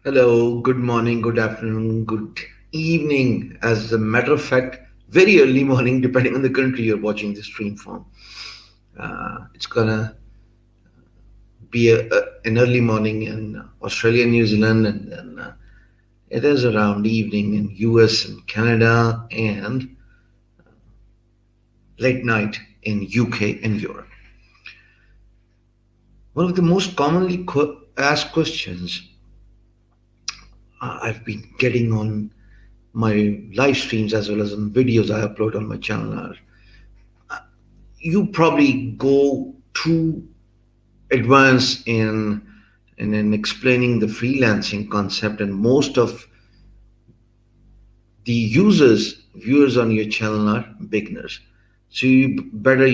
Hello, good morning, good afternoon, good evening. As a matter of fact, very early morning, depending on the country you're watching the stream from. It's gonna be an early morning in Australia, New Zealand, and then it is around evening in US and Canada, and late night in UK and Europe. One of the most commonly asked questions I've been getting on my live streams as well as on videos I upload on my channel are you probably go too advanced in explaining the freelancing concept, and most of the users viewers on your channel are beginners. So you better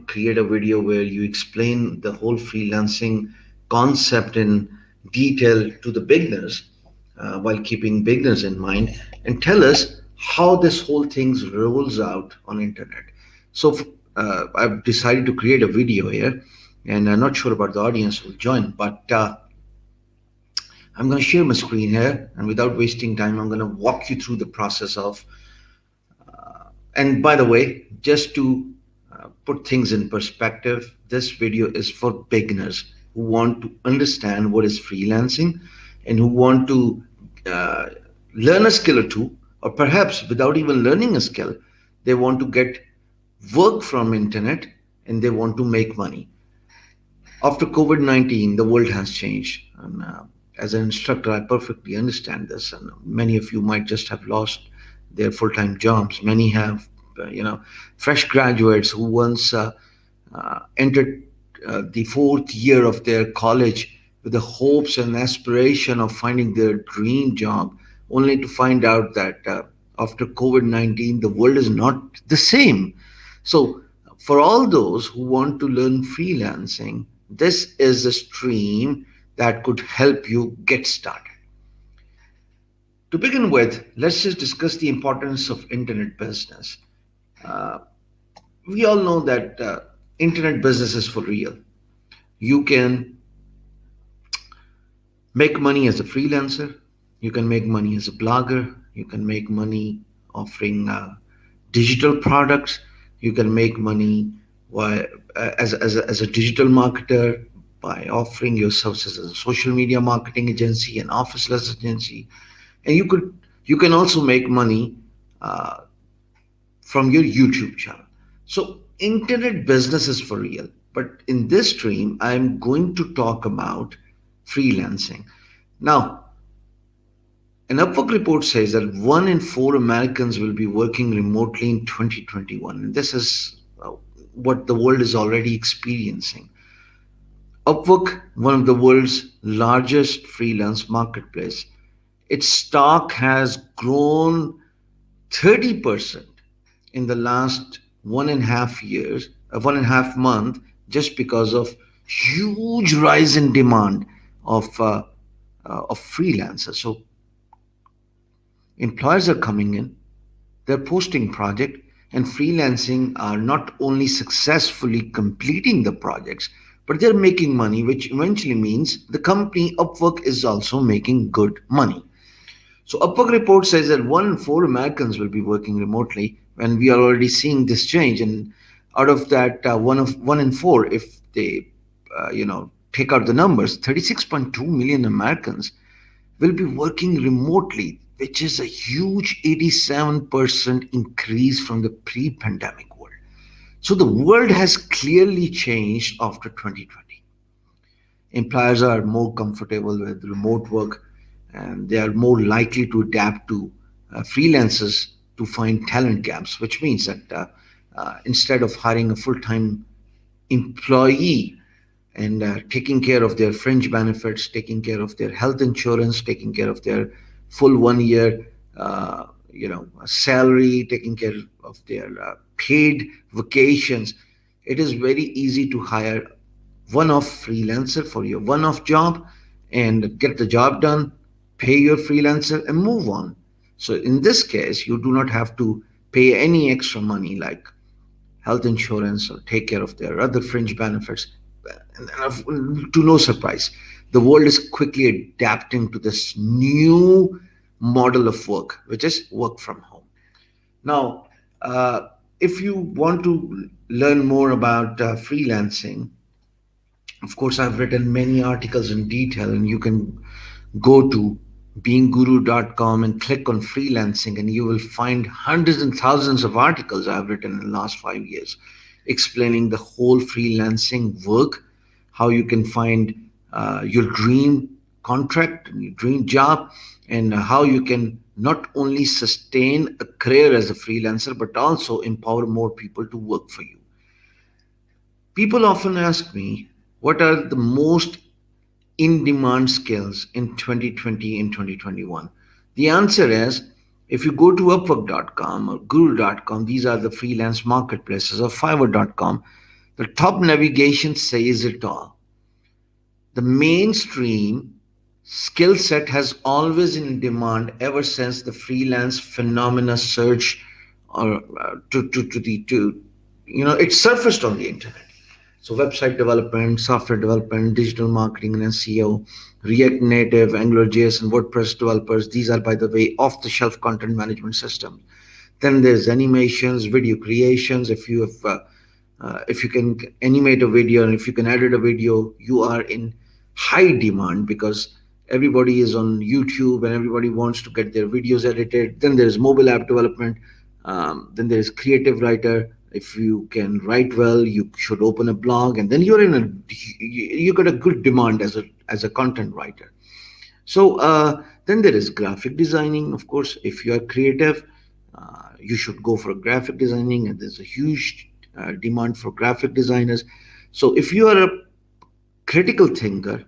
create a video where you explain the whole freelancing concept in detail to the beginners, while keeping beginners in mind, and tell us how this whole thing rolls out on internet. So I've decided to create a video here, and I'm not sure about the audience who will join, but I'm going to share my screen here, and without wasting time, I'm going to walk you through the process of. And by the way, just to put things in perspective, this video is for beginners who want to understand what is freelancing and who want to uh, learn a skill or two, or perhaps without even learning a skill, they want to get work from internet and they want to make money. After COVID-19, the world has changed. And as an instructor, I perfectly understand this. And many of you might just have lost their full-time jobs. Many have, fresh graduates who once entered the fourth year of their college with the hopes and aspiration of finding their dream job, only to find out that after COVID 19, the world is not the same. So, for all those who want to learn freelancing, this is a stream that could help you get started. To begin with, let's just discuss the importance of internet business. Uh, we all know that internet business is for real. You can make money as a freelancer, you can make money as a blogger, you can make money offering digital products, you can make money while, as a digital marketer by offering your services as a social media marketing agency, an officeless agency, and you can also make money uh, from your YouTube channel. So, internet business is for real. But in this stream, I'm going to talk about freelancing. Now, an Upwork report says that 1 in 4 Americans will be working remotely in 2021. And this is what the world is already experiencing. Upwork, one of the world's largest freelance marketplace, its stock has grown 30% in the last 1.5 years, 1.5 month, just because of huge rise in demand of freelancers. So employers are coming in, they're posting project, and freelancing are not only successfully completing the projects, but they're making money, which eventually means the company Upwork is also making good money. So Upwork report says that 1 in 4 Americans will be working remotely, and we are already seeing this change. And out of that, 1 in 4, if they, take out the numbers, 36.2 million Americans will be working remotely, which is a huge 87% increase from the pre-pandemic world. So the world has clearly changed after 2020. Employers are more comfortable with remote work, and they are more likely to adapt to freelancers to find talent gaps, which means that instead of hiring a full time employee and taking care of their fringe benefits, taking care of their health insurance, taking care of their full 1 year, salary, taking care of their paid vacations, it is very easy to hire one-off freelancer for your one-off job and get the job done, pay your freelancer, and move on. So in this case, you do not have to pay any extra money like health insurance or take care of their other fringe benefits, to no surprise. The world is quickly adapting to this new model of work, which is work from home. Now, if you want to learn more about freelancing, of course, I've written many articles in detail, and you can go to beingguru.com and click on freelancing, and you will find hundreds and thousands of articles I've written in the last 5 years explaining the whole freelancing work, how you can find your dream contract, your dream job, and how you can not only sustain a career as a freelancer but also empower more people to work for you. People often ask me, what are the most in demand skills in 2020 and 2021? The answer is, if you go to upwork.com or guru.com, these are the freelance marketplaces, or fiverr.com, the top navigation says it all. The mainstream skill set has always in demand ever since the freelance phenomena surged, or to it surfaced on the internet. So website development, software development, digital marketing and SEO, React Native, AngularJS and WordPress developers, these are, by the way, off-the-shelf content management systems. Then there's animations, video creations. If you can animate a video and if you can edit a video, you are in high demand because everybody is on YouTube and everybody wants to get their videos edited. Then there's mobile app development. Then there's creative writer. If you can write well, you should open a blog, and then you got a good demand as a content writer. So then there is graphic designing. Of course, if you are creative, you should go for graphic designing, and there's a huge demand for graphic designers. So if you are a critical thinker,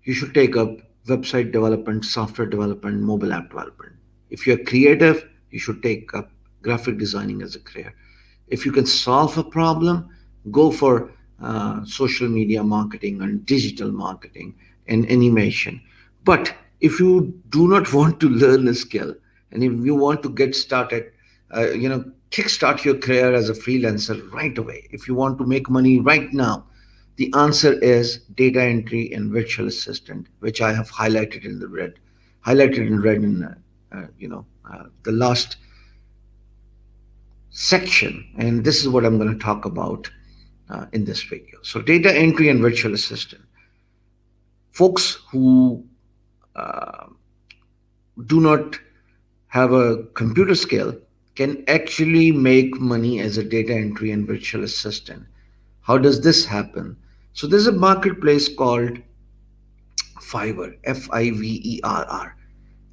you should take up website development, software development, mobile app development. If you're creative, you should take up graphic designing as a career. If you can solve a problem, go for social media marketing and digital marketing and animation. But if you do not want to learn a skill, and if you want to get started, kickstart your career as a freelancer right away, if you want to make money right now, the answer is data entry and virtual assistant, which I have highlighted in red in the last section. And this is what I'm going to talk about in this video. So data entry and virtual assistant. Folks who do not have a computer skill can actually make money as a data entry and virtual assistant. How does this happen? So there's a marketplace called Fiverr, Fiverr.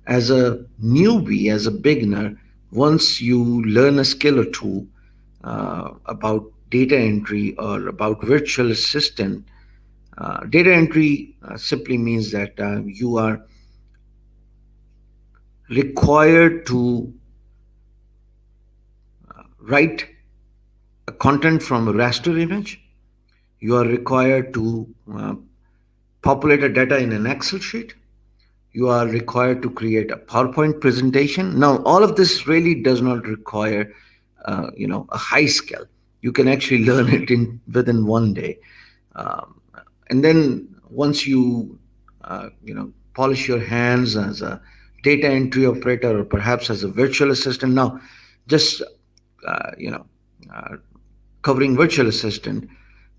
As a newbie, as a beginner, once you learn a skill or two about data entry or about virtual assistant, data entry simply means that you are required to write a content from a raster image. You are required to populate a data in an Excel sheet. You are required to create a PowerPoint presentation. Now, all of this really does not require, a high skill. You can actually learn it within one day, and then once you, polish your hands as a data entry operator or perhaps as a virtual assistant. Now, just uh, you know, uh, covering virtual assistant.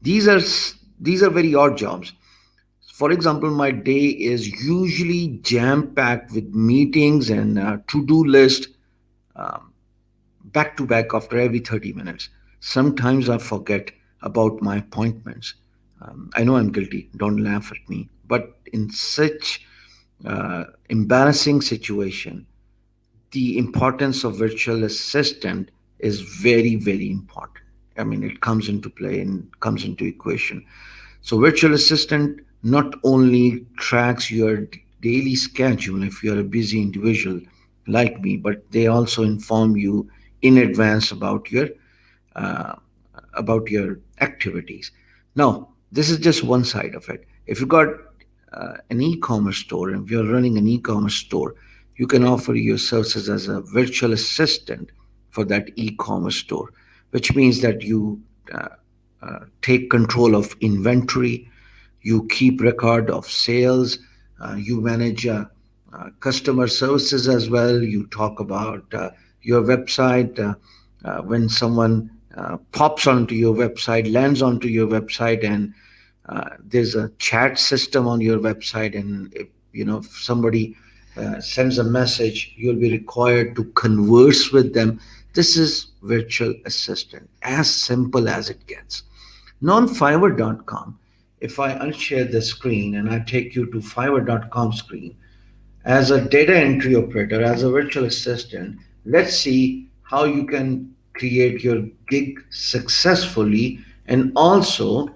These are these are very odd jobs. For example, my day is usually jam packed with meetings and to do list, um, back to back after every 30 minutes. Sometimes I forget about my appointments. I know I'm guilty. Don't laugh at me. But in such embarrassing situation, the importance of virtual assistant is very, very important. I mean, it comes into play and comes into equation. So virtual assistant not only tracks your daily schedule if you're a busy individual like me, but they also inform you in advance uh, about your activities. Now, this is just one side of it. If you got an e-commerce store, and if you're running an e-commerce store, you can offer your services as a virtual assistant for that e-commerce store, which means that you take control of inventory, You keep record of sales, you manage customer services as well. You talk about your website. When someone pops onto your website, lands onto your website, and there's a chat system on your website, and if somebody sends a message, you'll be required to converse with them. This is virtual assistant, as simple as it gets. Non-fiverr.com. If I unshare the screen and I take you to fiverr.com screen, as a data entry operator, as a virtual assistant, let's see how you can create your gig successfully, and also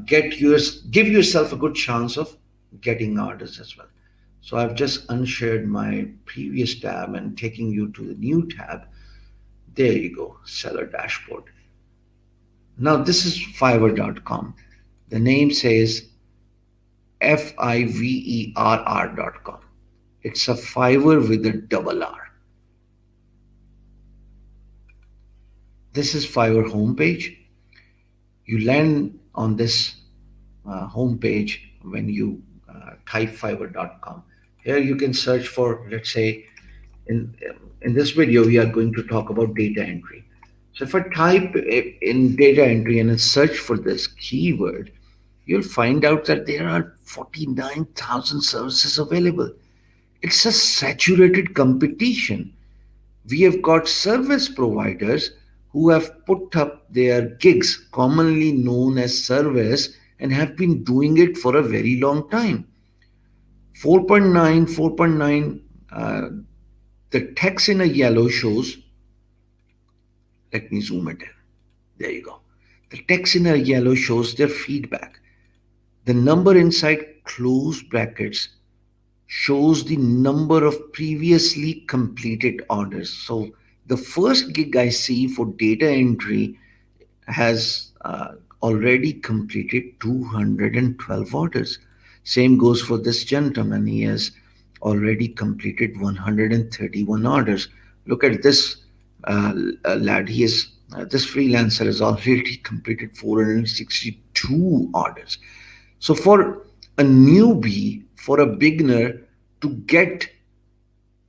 give yourself a good chance of getting orders as well. So I've just unshared my previous tab and taking you to the new tab. There you go, seller dashboard. Now this is fiverr.com. The name says fiverr.com. It's a Fiverr with a double R. This is Fiverr homepage. You land on this homepage when you type fiverr.com. Here you can search for, let's say, in in this video we are going to talk about data entry. So if I type in data entry and I search for this keyword, you'll find out that there are 49,000 services available. It's a saturated competition. We have got service providers who have put up their gigs, commonly known as service, and have been doing it for a very long time. 4.9, 4.9, the text in a yellow shows, let me zoom it in. There you go. The text in a yellow shows their feedback. The number inside closed brackets shows the number of previously completed orders. So the first gig I see for data entry has already completed 212 orders. Same goes for this gentleman. He has already completed 131 orders. Look at this lad. This freelancer has already completed 462 orders. So for a newbie, for a beginner to get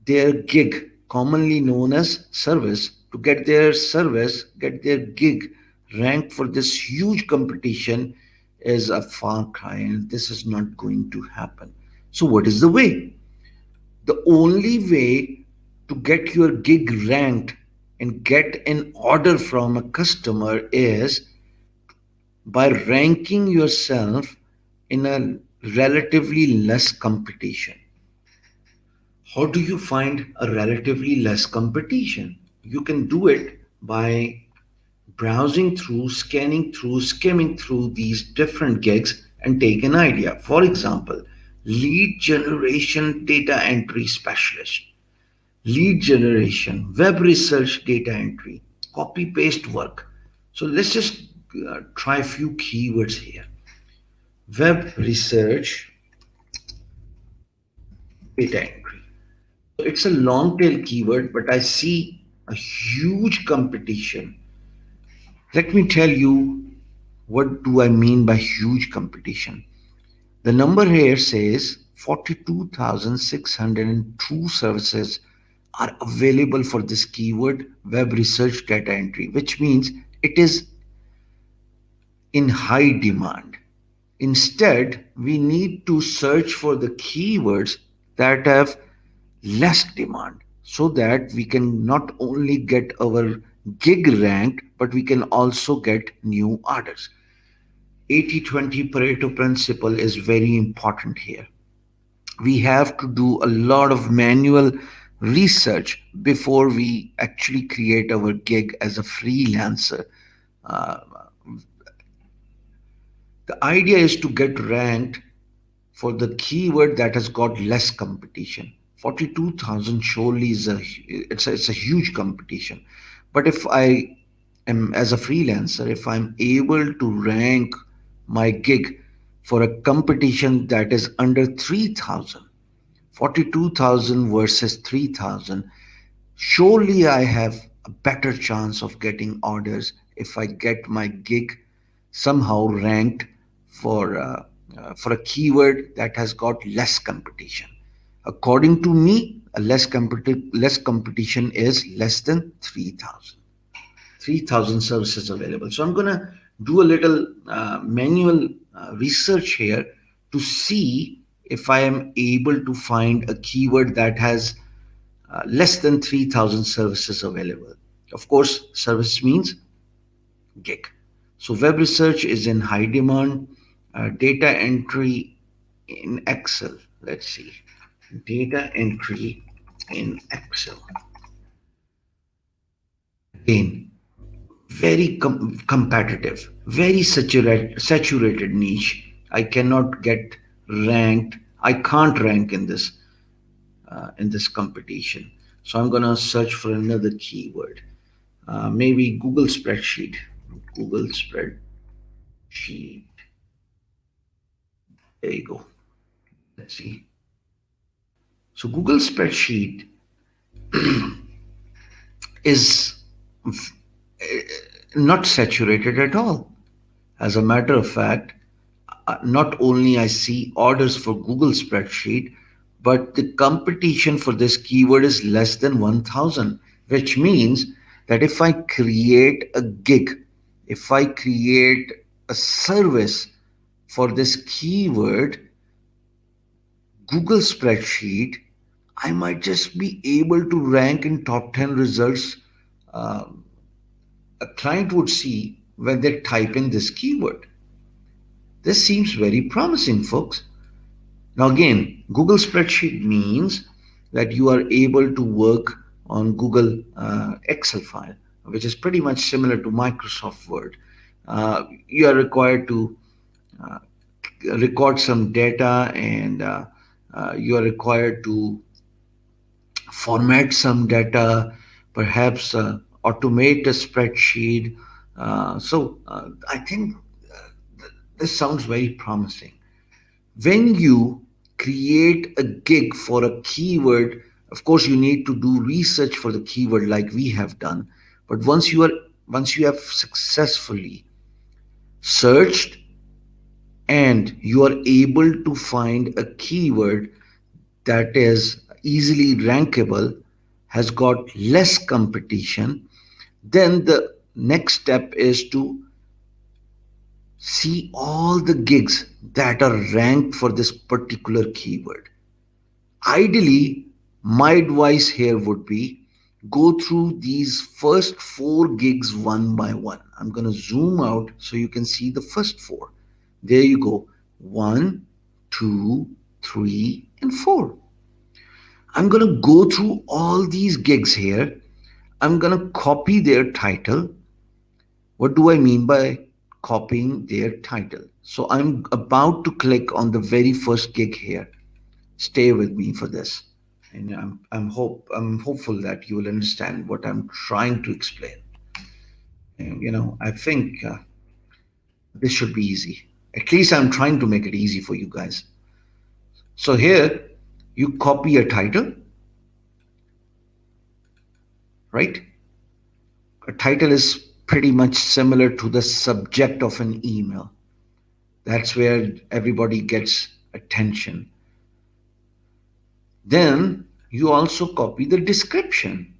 their gig, commonly known as service, to get their gig ranked for this huge competition is a far cry, and this is not going to happen. So, what is the way? The only way to get your gig ranked and get an order from a customer is by ranking yourself in a relatively less competition. How do you find a relatively less competition? You can do it by browsing through, scanning through, skimming through these different gigs and take an idea. For example, lead generation data entry specialist, lead generation, web research data entry, copy paste work. So let's just try a few keywords here. Web research data entry. So it's a long tail keyword, but I see a huge competition. Let me tell you what do I mean by huge competition. The number here says 42,602 services are available for this keyword, web research data entry, which means it is in high demand. Instead, we need to search for the keywords that have less demand, so that we can not only get our gig ranked, but we can also get new orders. 80-20 Pareto principle is very important here. We have to do a lot of manual research before we actually create our gig as a freelancer. Uh, the idea is to get ranked for the keyword that has got less competition. 42,000 surely is it's a huge competition. But if I am, as a freelancer, if I'm able to rank my gig for a competition that is under 3,000, 42,000 versus 3,000, surely I have a better chance of getting orders if I get my gig somehow ranked for for a keyword that has got less competition. According to me, less competition is less than 3,000. 3,000 services available. So I'm going to do a little manual research here to see if I am able to find a keyword that has less than 3,000 services available. Of course, service means gig. So web research is in high demand. Data entry in Excel. Let's see. Data entry in Excel. Again, very competitive, very saturated niche. I cannot get ranked. I can't rank in this competition. So I'm gonna search for another keyword. Maybe Google spreadsheet. Google spreadsheet. There you go. Let's see. So Google spreadsheet is not saturated at all. As a matter of fact, not only I see orders for Google spreadsheet, but the competition for this keyword is less than 1,000, which means that if I create a gig, if I create a service for this keyword, Google spreadsheet, I might just be able to rank in top 10 results a client would see when they type in this keyword. This seems very promising, folks. Now, again, Google spreadsheet means that you are able to work on Google Excel file, which is pretty much similar to Microsoft Word. You are required to uh, record some data, and you are required to format some data, perhaps automate a spreadsheet. I think this sounds very promising. When you create a gig for a keyword, of course you need to do research for the keyword like we have done. But once you have successfully searched and you are able to find a keyword that is easily rankable, has got less competition, then the next step is to see all the gigs that are ranked for this particular keyword. Ideally, my advice here would be go through these first four gigs one by one. I'm going to zoom out so you can see the first four. There you go. One, two, three, and four. I'm going to go through all these gigs here. I'm going to copy their title. What do I mean by copying their title? So I'm about to click on the very first gig here. Stay with me for this. And I'm hopeful that you will understand what I'm trying to explain. And, I think this should be easy. At least I'm trying to make it easy for you guys. So here you copy a title, right? A title is pretty much similar to the subject of an email. That's where everybody gets attention. Then you also copy the description.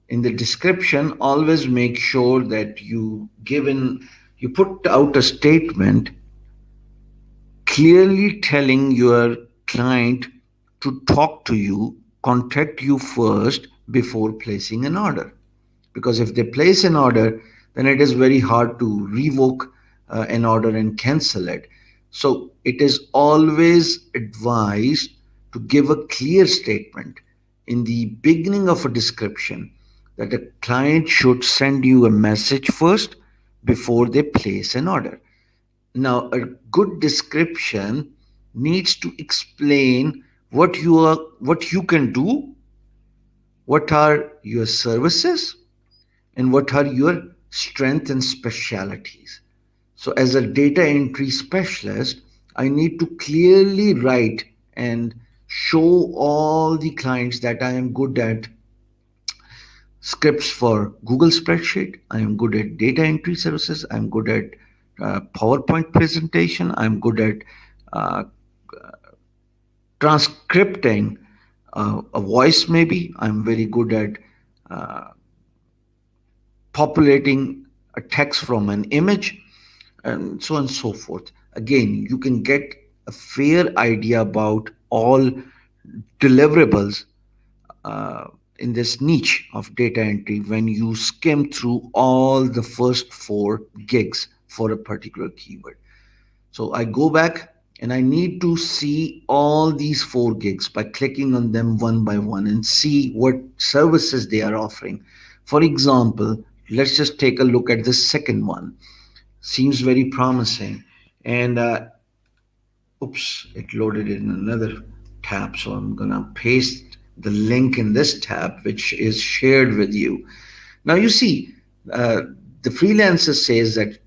In the description, always make sure that you put out a statement clearly telling your client to talk to you, contact you first before placing an order. Because if they place an order, then it is very hard to revoke an order and cancel it. So it is always advised to give a clear statement in the beginning of a description that a client should send you a message first before they place an order. Now, a good description needs to explain what you can do, what are your services, and what are your strengths and specialities. So, as a data entry specialist, I need to clearly write and show all the clients that I am good at scripts for Google spreadsheet. I am good at data entry services. I'm good at PowerPoint presentation. I'm good at uh, transcripting a voice, maybe. I'm very good at uh, populating a text from an image, and so on and so forth. Again, you can get a fair idea about all deliverables uh, in this niche of data entry when you skim through all the first four gigs for a particular keyword. So I go back and I need to see all these four gigs by clicking on them one by one and see what services they are offering. For example, let's just take a look at the second one. Seems very promising. And oops, it loaded in another tab. So I'm going to paste the link in this tab, which is shared with you. Now you see, uh, the freelancer says that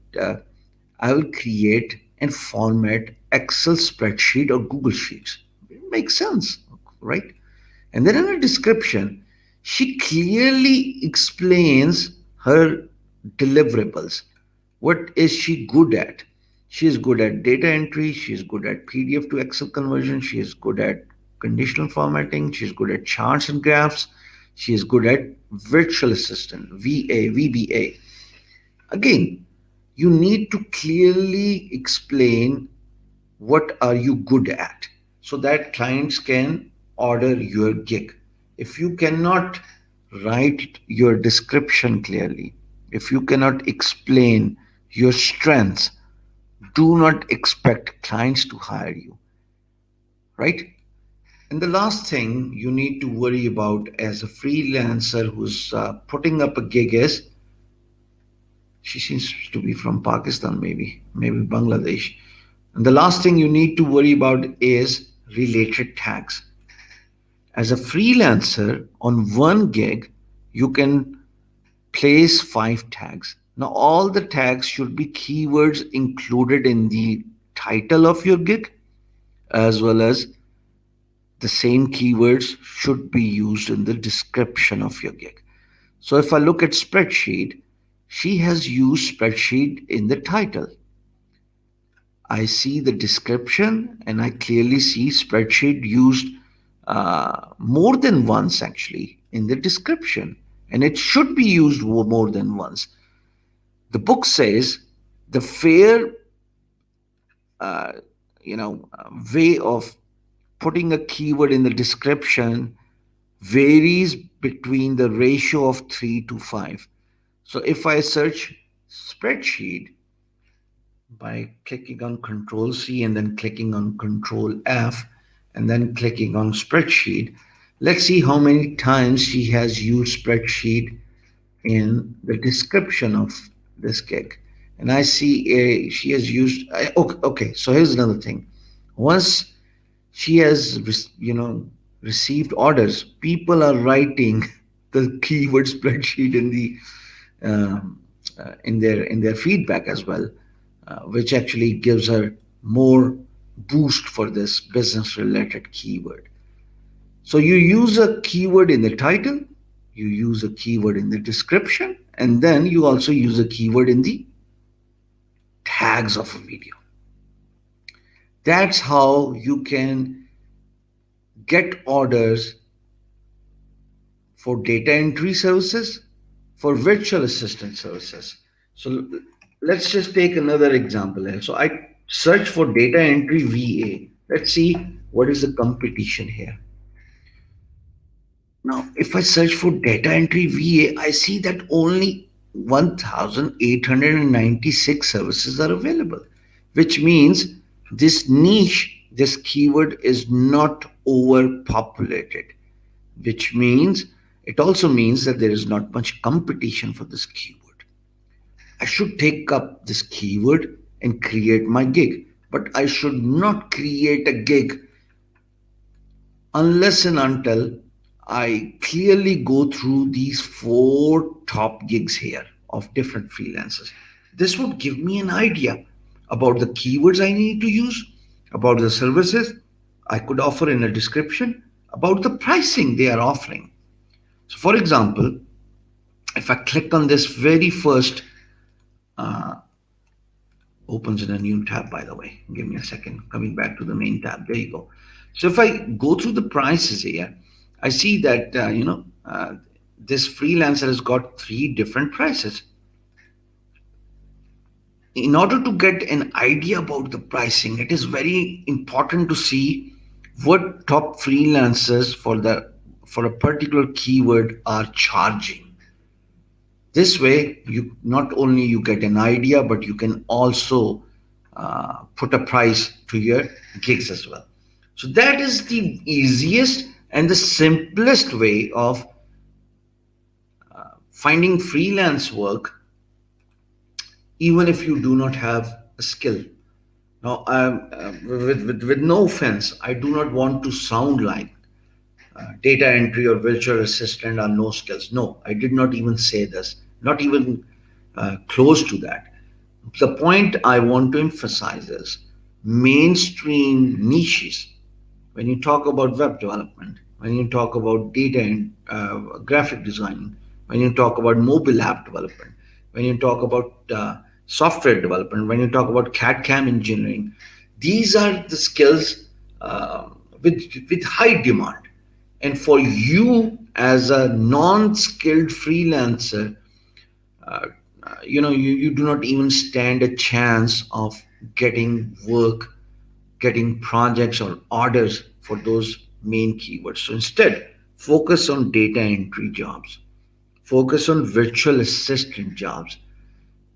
I will create and format Excel spreadsheet or Google Sheets. It makes sense, right? And then in her description, she clearly explains her deliverables. What is she good at? She is good at data entry, she is good at PDF to Excel conversion, she is good at conditional formatting, she is good at charts and graphs, she is good at virtual assistant, VBA. Again, you need to clearly explain what are you good at so that clients can order your gig. If you cannot write your description clearly, if you cannot explain your strengths, do not expect clients to hire you, right? And the last thing you need to worry about as a freelancer who's putting up a gig is, she seems to be from Pakistan, maybe Bangladesh. And the last thing you need to worry about is related tags. As a freelancer on one gig, you can place five tags. Now, all the tags should be keywords included in the title of your gig, as well as the same keywords should be used in the description of your gig. So, if I look at spreadsheet, she has used spreadsheet in the title. I see the description and I clearly see spreadsheet used more than once actually in the description, and it should be used more than once. The book says the fair, uh, way of putting a keyword in the description varies between the ratio of 3 to 5. So if I search spreadsheet by clicking on Control C and then clicking on Control F and then clicking on spreadsheet. Let's see how many times she has used spreadsheet in the description of this gig. And I see she has used, okay, so here's another thing. Once she has, received orders, people are writing the keyword spreadsheet in the in their feedback as well, which actually gives her more boost for this business related keyword. So you use a keyword in the title, you use a keyword in the description, and then you also use a keyword in the tags of a video. That's how you can get orders for data entry services, for virtual assistant services. So let's just take another example here. So I search for data entry VA. Let's see what is the competition here. Now, if I search for data entry VA, I see that only 1,896 services are available, which means this niche, this keyword is not overpopulated, which means it also means that there is not much competition for this keyword. I should take up this keyword and create my gig, but I should not create a gig unless and until I clearly go through these four top gigs here of different freelancers. This would give me an idea about the keywords I need to use, about the services I could offer in a description, about the pricing they are offering. So, for example, if I click on this very first Opens in a new tab, by the way. Give me a second. Coming back to the main tab. There you go. So if I go through the prices here, I see that, this freelancer has got three different prices. In order to get an idea about the pricing, it is very important to see what top freelancers for a particular keyword are charging. This way, you not only you get an idea, but you can also put a price to your gigs as well. So that is the easiest and the simplest way of finding freelance work, even if you do not have a skill. Now, with no offense, I do not want to sound like data entry or virtual assistant are no skills. No, I did not even say this, not even close to that. The point I want to emphasize is mainstream niches. When you talk about web development, when you talk about data and graphic design, when you talk about mobile app development, when you talk about software development, when you talk about CAD CAM engineering, these are the skills with high demand. And for you as a non-skilled freelancer, uh, you do not even stand a chance of getting work, getting projects or orders for those main keywords. So instead, focus on data entry jobs, focus on virtual assistant jobs.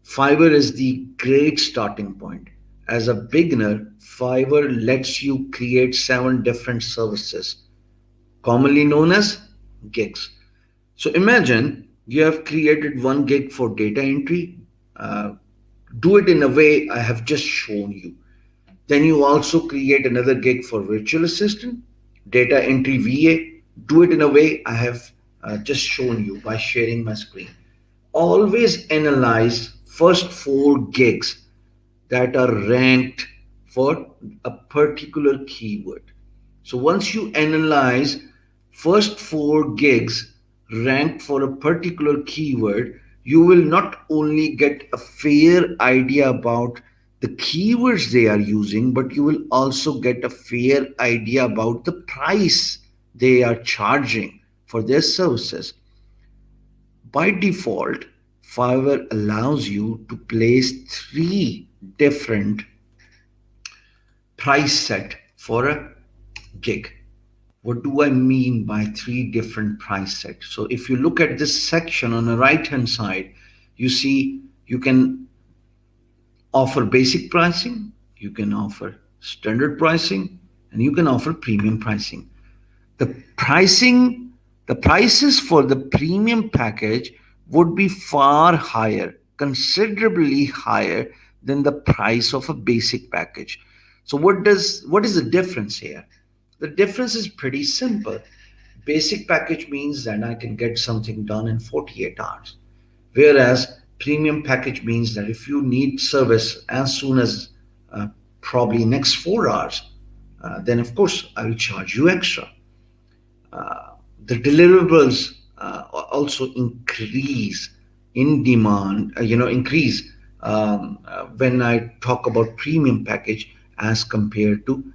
Fiverr is the great starting point. As a beginner, Fiverr lets you create 7 different services, commonly known as gigs. So imagine you have created one gig for data entry. Uh, do it in a way I have just shown you. Then you also create another gig for virtual assistant, data entry VA. Do it in a way I have just shown you by sharing my screen. Always analyze first 4 gigs that are ranked for a particular keyword. So once you analyze first 4 gigs ranked for a particular keyword, you will not only get a fair idea about the keywords they are using, but you will also get a fair idea about the price they are charging for their services. By default, Fiverr allows you to place 3 different price set for a gig. What do I mean by 3 different price sets? So if you look at this section on the right hand side, you see you can offer basic pricing, you can offer standard pricing, and you can offer premium pricing. The pricing, the prices for the premium package would be far higher, considerably higher than the price of a basic package. So what is the difference here? The difference is pretty simple. Basic package means that I can get something done in 48 hours, whereas premium package means that if you need service as soon as probably next 4 hours, then of course I will charge you extra. The deliverables also increase in demand, increase when I talk about premium package as compared to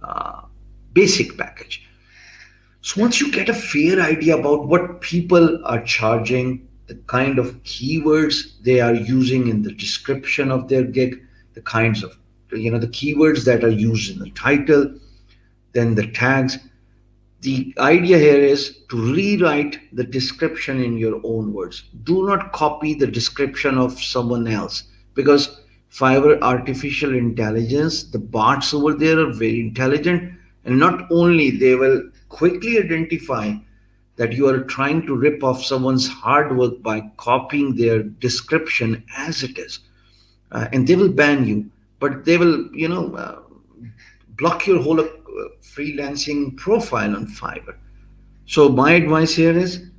uh, basic package. So once you get a fair idea about what people are charging, the kind of keywords they are using in the description of their gig, the kinds of, the keywords that are used in the title, then the tags. The idea here is to rewrite the description in your own words. Do not copy the description of someone else, because Fiverr artificial intelligence, the bots over there are very intelligent, and not only they will quickly identify that you are trying to rip off someone's hard work by copying their description as it is, and they will ban you, but they will, block your whole freelancing profile on Fiverr. So my advice here is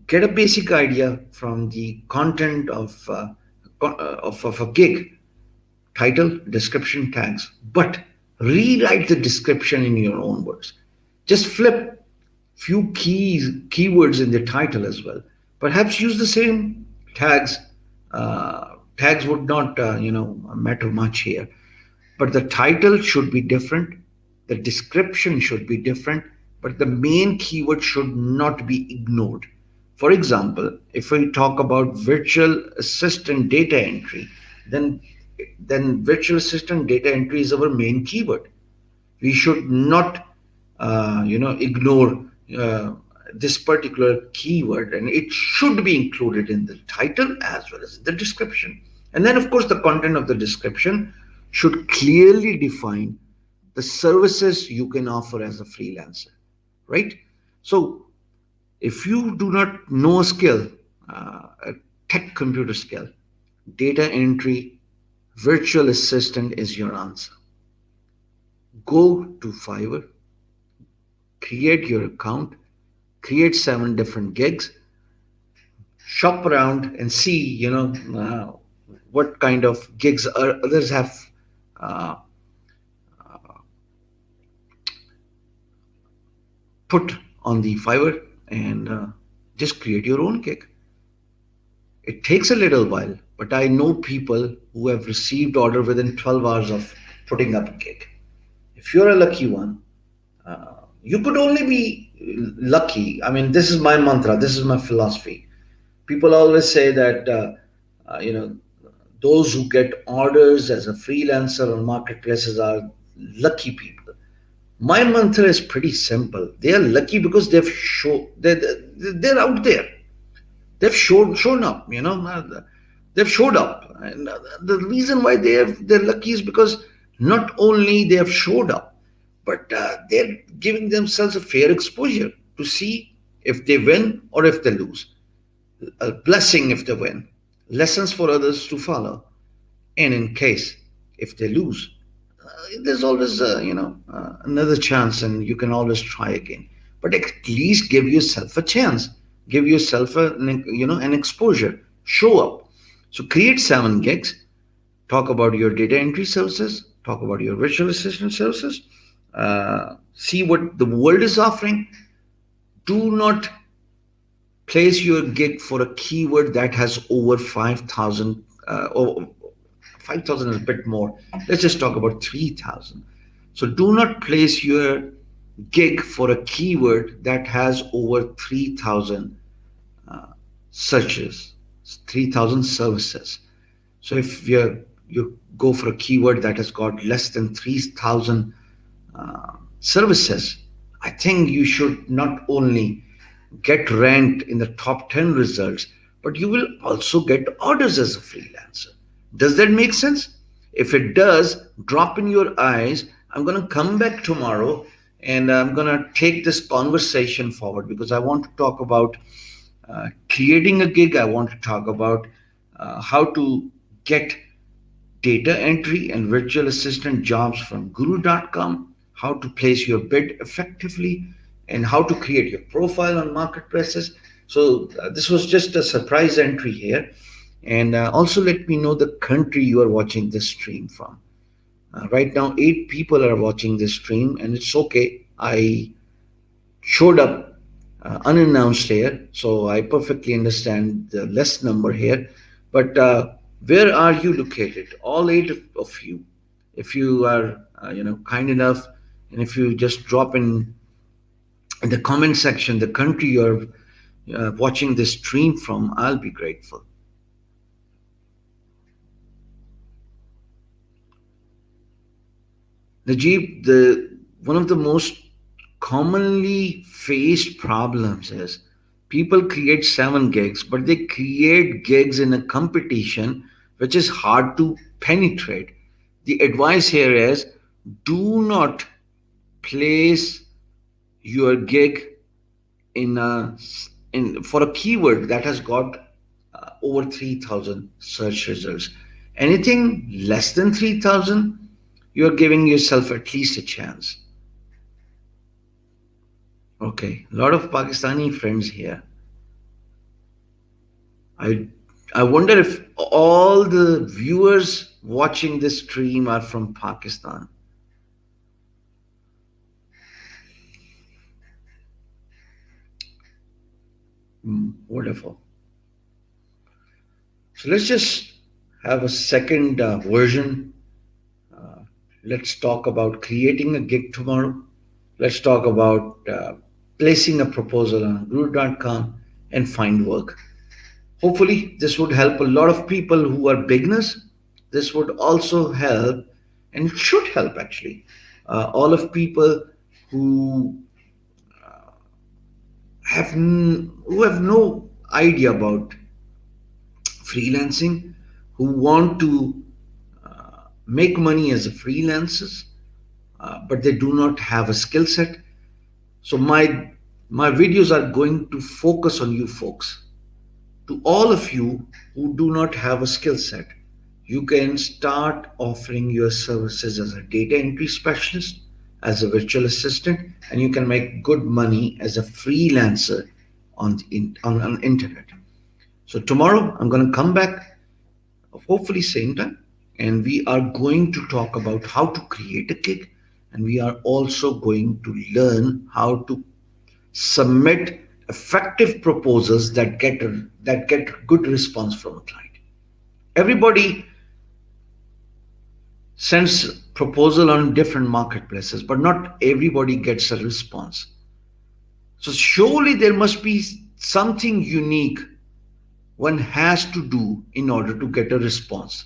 get a basic idea from the content of a gig, title, description, tags, but rewrite the description in your own words. Just flip few keywords in the title as well. Perhaps use the same tags Tags would not, matter much here. But the title should be different, the description should be different, but the main keyword should not be ignored. For example, if we talk about virtual assistant data entry, then virtual assistant data entry is our main keyword. We should not ignore uh, this particular keyword, and it should be included in the title as well as the description. And then of course the content of the description should clearly define the services you can offer as a freelancer, right? So if you do not know a skill, a tech computer skill, data entry, virtual assistant is your answer. Go to Fiverr, create your account, create 7 different gigs, shop around and see, what kind of gigs others have uh, put on the Fiverr, and just create your own gig. It takes a little while, but I know people who have received order within 12 hours of putting up a gig. If you're a lucky one, you could only be lucky. I mean, this is my mantra, this is my philosophy. People always say that, those who get orders as a freelancer on marketplaces are lucky people. My mantra is pretty simple. They are lucky because they're out there. They've shown up. They've showed up, and the reason why they're lucky is because not only they have showed up, but they're giving themselves a fair exposure to see if they win or if they lose. A blessing if they win, lessons for others to follow, and in case if they lose, there's always another chance, and you can always try again. But at least give yourself a chance, give yourself an exposure, show up. So create 7 gigs, talk about your data entry services, talk about your virtual assistant services, see what the world is offering. Do not place your gig for a keyword that has over 5,000, or 5,000 is a bit more. Let's just talk about 3,000. So do not place your gig for a keyword that has over 3,000 uh, searches, 3,000 services. So if you go for a keyword that has got less than 3,000 services, I think you should not only get ranked in the top 10 results, but you will also get orders as a freelancer. Does that make sense? If it does, drop in your eyes. I'm going to come back tomorrow, and I'm going to take this conversation forward because I want to talk about creating a gig. I want to talk about how to get data entry and virtual assistant jobs from guru.com, how to place your bid effectively, and how to create your profile on marketplaces. So, this was just a surprise entry here. And also, let me know the country you are watching this stream from. Right now, 8 people are watching this stream, and it's okay. I showed up unannounced here, so I perfectly understand the less number here. But where are you located? All 8 of you. If you are, kind enough, and if you just drop in the comment section the country you're watching this stream from, I'll be grateful. Najib, the one of the most commonly faced problems is people create 7 gigs, but they create gigs in a competition which is hard to penetrate. The advice here is do not place your gig in a in for a keyword that has got over 3,000 search results. Anything less than 3,000, you're giving yourself at least a chance. Okay, a lot of Pakistani friends here. I I wonder if all the viewers watching this stream are from Pakistan. Wonderful. So let's just have a second version. Let's talk about creating a gig tomorrow. Let's talk about placing a proposal on guru.com and find work. Hopefully, this would help a lot of people who are beginners. This would also help, and it should help actually, all of people who who have no idea about freelancing, who want to make money as a freelancers, but they do not have a skill set. So my videos are going to focus on you folks. To all of you who do not have a skill set, you can start offering your services as a data entry specialist, as a virtual assistant, and you can make good money as a freelancer on internet. So tomorrow I'm going to come back, hopefully same time, and we are going to talk about how to create a gig, and we are also going to learn how to submit effective proposals that get good response from a client. Everybody sends proposal on different marketplaces, but not everybody gets a response. So surely there must be something unique one has to do in order to get a response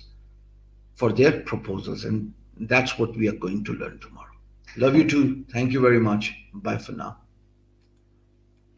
for their proposals, and that's what we are going to learn tomorrow. Love you too. Thank you very much. Bye for now.